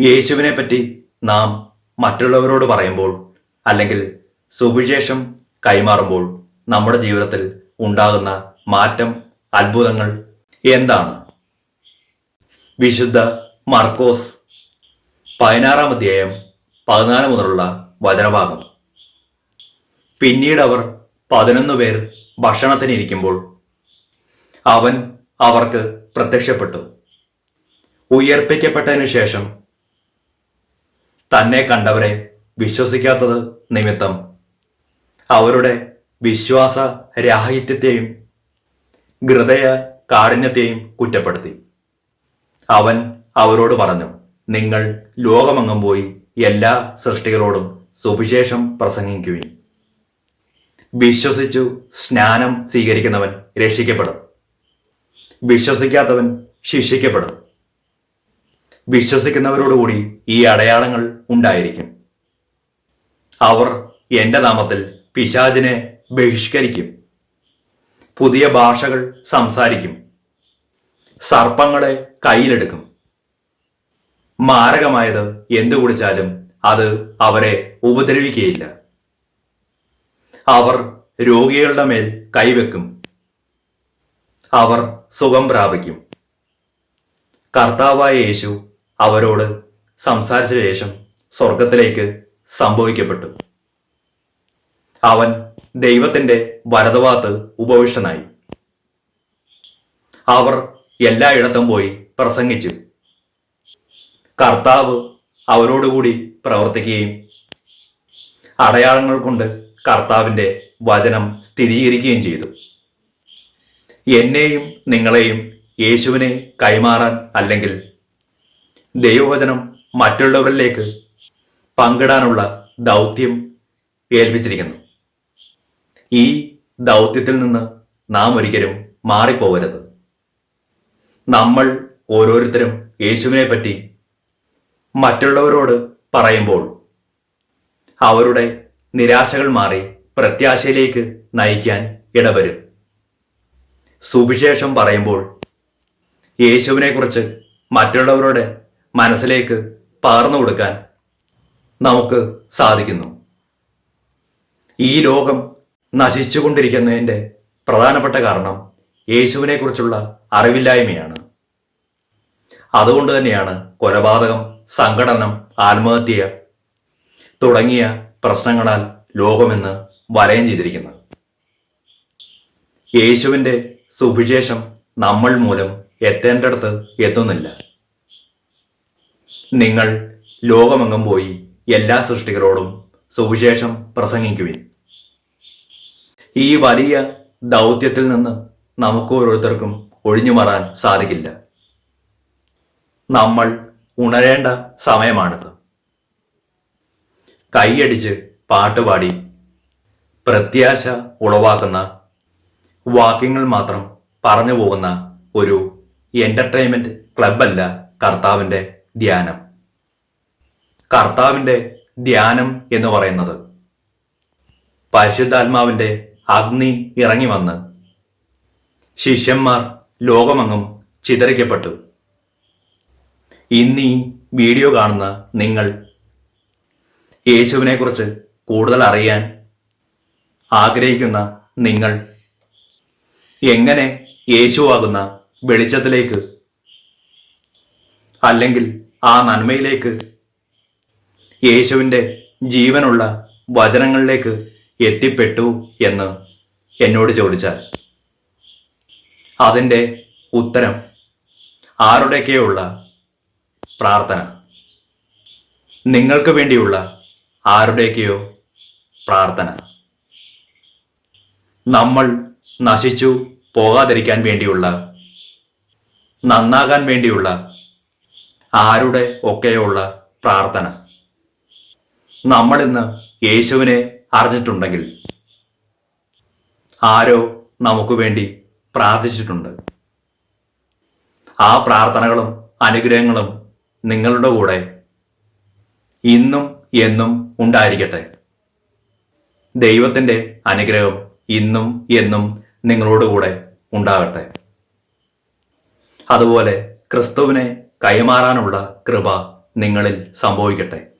യേശുവിനെ പറ്റി നാം മറ്റുള്ളവരോട് പറയുമ്പോൾ അല്ലെങ്കിൽ സുവിശേഷം കൈമാറുമ്പോൾ നമ്മുടെ ജീവിതത്തിൽ ഉണ്ടാകുന്ന മാറ്റം, അത്ഭുതങ്ങൾ എന്താണ്? വിശുദ്ധ മർക്കോസ് 16 അധ്യായം 14 മുതലുള്ള വചനഭാഗം. പിന്നീട് അവർ 11 പേർ ഭക്ഷണത്തിനിരിക്കുമ്പോൾ അവൻ അവർക്ക് പ്രത്യക്ഷപ്പെട്ടു. ഉയർപ്പിക്കപ്പെട്ടതിനു ശേഷം തന്നെ കണ്ടവരെ വിശ്വസിക്കാത്തത് നിമിത്തം അവരുടെ വിശ്വാസ രാഹിത്യത്തെയും ഹൃദയ കാഠിന്യത്തെയും കുറ്റപ്പെടുത്തി. അവൻ അവരോട് പറഞ്ഞു, നിങ്ങൾ ലോകമെങ്ങും പോയി എല്ലാ സൃഷ്ടികളോടും സുവിശേഷം പ്രസംഗിക്കുവിൻ. വിശ്വസിച്ചു സ്നാനം സ്വീകരിക്കുന്നവൻ രക്ഷിക്കപ്പെടും, വിശ്വസിക്കാത്തവൻ ശിക്ഷിക്കപ്പെടും. വിശ്വസിക്കുന്നവരോടുകൂടി ഈ അടയാളങ്ങൾ ഉണ്ടായിരിക്കും. അവർ എൻ്റെ നാമത്തിൽ പിശാചിനെ ബഹിഷ്കരിക്കും, പുതിയ ഭാഷകൾ സംസാരിക്കും, സർപ്പങ്ങളെ കയ്യിലെടുക്കും, മാരകമായത് എന്തു കുടിച്ചാലും അത് അവരെ ഉപദ്രവിക്കുകയില്ല. അവർ രോഗികളുടെ മേൽ കൈവെക്കും, അവർ സുഖം പ്രാപിക്കും. കർത്താവായ യേശു അവരോട് സംസാരിച്ച ശേഷം സ്വർഗത്തിലേക്ക് സംഭവിക്കപ്പെട്ടു. അവൻ ദൈവത്തിന്റെ വലതുഭാഗത്ത് ഉപവിഷ്ടനായി. അവർ എല്ലായിടത്തും പോയി പ്രസംഗിച്ചു. കർത്താവ് അവരോടുകൂടി പ്രവർത്തിക്കുകയും അടയാളങ്ങൾ കൊണ്ട് കർത്താവിന്റെ വചനം സ്ഥിരീകരിക്കുകയും ചെയ്തു. എന്നെയും നിങ്ങളെയും യേശുവിനെ കൈമാറാൻ അല്ലെങ്കിൽ ദൈവവചനം മറ്റുള്ളവരിലേക്ക് പങ്കിടാനുള്ള ദൗത്യം ഏൽപ്പിച്ചിരിക്കുന്നു. ഈ ദൗത്യത്തിൽ നിന്ന് നാം ഒരിക്കലും മാറിപ്പോകരുത്. നമ്മൾ ഓരോരുത്തരും യേശുവിനെ പറ്റി മറ്റുള്ളവരോട് പറയുമ്പോൾ അവരുടെ നിരാശകൾ മാറി പ്രത്യാശയിലേക്ക് നയിക്കാൻ ഇടവരും. സുവിശേഷം പറയുമ്പോൾ യേശുവിനെക്കുറിച്ച് മറ്റുള്ളവരുടെ മനസ്സിലേക്ക് പകർന്നു കൊടുക്കാൻ നമുക്ക് സാധിക്കുന്നു. ഈ ലോകം നശിച്ചുകൊണ്ടിരിക്കുന്നതിൻ്റെ പ്രധാനപ്പെട്ട കാരണം യേശുവിനെക്കുറിച്ചുള്ള അറിവില്ലായ്മയാണ്. അതുകൊണ്ട് തന്നെയാണ് കൊലപാതകം, സംഘടനം, ആത്മഹത്യ തുടങ്ങിയ പ്രശ്നങ്ങളാൽ ലോകമെന്ന് വലയം ചെയ്തിരിക്കുന്നത്. യേശുവിൻ്റെ സുവിശേഷം നമ്മൾ മൂലം എത്തേണ്ടടുത്ത് എത്തുന്നില്ല. നിങ്ങൾ ലോകമെങ്ങും പോയി എല്ലാ സൃഷ്ടികളോടും സുവിശേഷം പ്രസംഗിക്കുവിൻ. ഈ വലിയ ദൗത്യത്തിൽ നിന്ന് നമുക്ക് ഓരോരുത്തർക്കും ഒഴിഞ്ഞു മാറാൻ സാധിക്കില്ല. നമ്മൾ ഉണരേണ്ട സമയമാണിത്. കൈയടിച്ച് പാട്ടുപാടി പ്രത്യാശ ഉളവാക്കുന്ന വാക്യങ്ങൾ മാത്രം പറഞ്ഞു പോകുന്ന ഒരു എന്റർടൈൻമെന്റ് ക്ലബല്ല കർത്താവിൻ്റെ ധ്യാനം. കർത്താവിൻ്റെ ധ്യാനം എന്ന് പറയുന്നത് പരിശുദ്ധാത്മാവിൻ്റെ അഗ്നി ഇറങ്ങി വന്ന് ശിഷ്യന്മാർ ലോകമെങ്ങും ചിതറിക്കപ്പെട്ടു. ഇന്ന് ഈ വീഡിയോ കാണുന്ന നിങ്ങൾ യേശുവിനെക്കുറിച്ച് കൂടുതൽ അറിയാൻ ആഗ്രഹിക്കുന്ന നിങ്ങൾ എങ്ങനെ യേശുവാകുന്ന വെളിച്ചത്തിലേക്ക് അല്ലെങ്കിൽ ആ നന്മയിലേക്ക്, യേശുവിൻ്റെ ജീവനുള്ള വചനങ്ങളിലേക്ക് എത്തിപ്പെട്ടു എന്ന് എന്നോട് ചോദിച്ചാൽ അതിൻ്റെ ഉത്തരം ആരുടെയൊക്കെയുള്ള പ്രാർത്ഥന, നിങ്ങൾക്ക് വേണ്ടിയുള്ള ആരുടെയൊക്കെയോ പ്രാർത്ഥന. നമ്മൾ നശിച്ചു പോകാതിരിക്കാൻ വേണ്ടിയുള്ള, നന്നാകാൻ വേണ്ടിയുള്ള ആരുടെ ഒക്കെയുള്ള പ്രാർത്ഥന. നമ്മളിന്ന് യേശുവിനെ അറിഞ്ഞിട്ടുണ്ടെങ്കിൽ ആരോ നമുക്ക് വേണ്ടി പ്രാർത്ഥിച്ചിട്ടുണ്ട്. ആ പ്രാർത്ഥനകളും അനുഗ്രഹങ്ങളും നിങ്ങളുടെ കൂടെ ഇന്നും എന്നും ഉണ്ടായിരിക്കട്ടെ. ദൈവത്തിൻ്റെ അനുഗ്രഹം ഇന്നും എന്നും നിങ്ങളോട് കൂടെ ഉണ്ടാകട്ടെ. അതുപോലെ ക്രിസ്തുവിനെ കൈമാറാനുള്ള കൃപ നിങ്ങളിൽ സംഭവിക്കട്ടെ.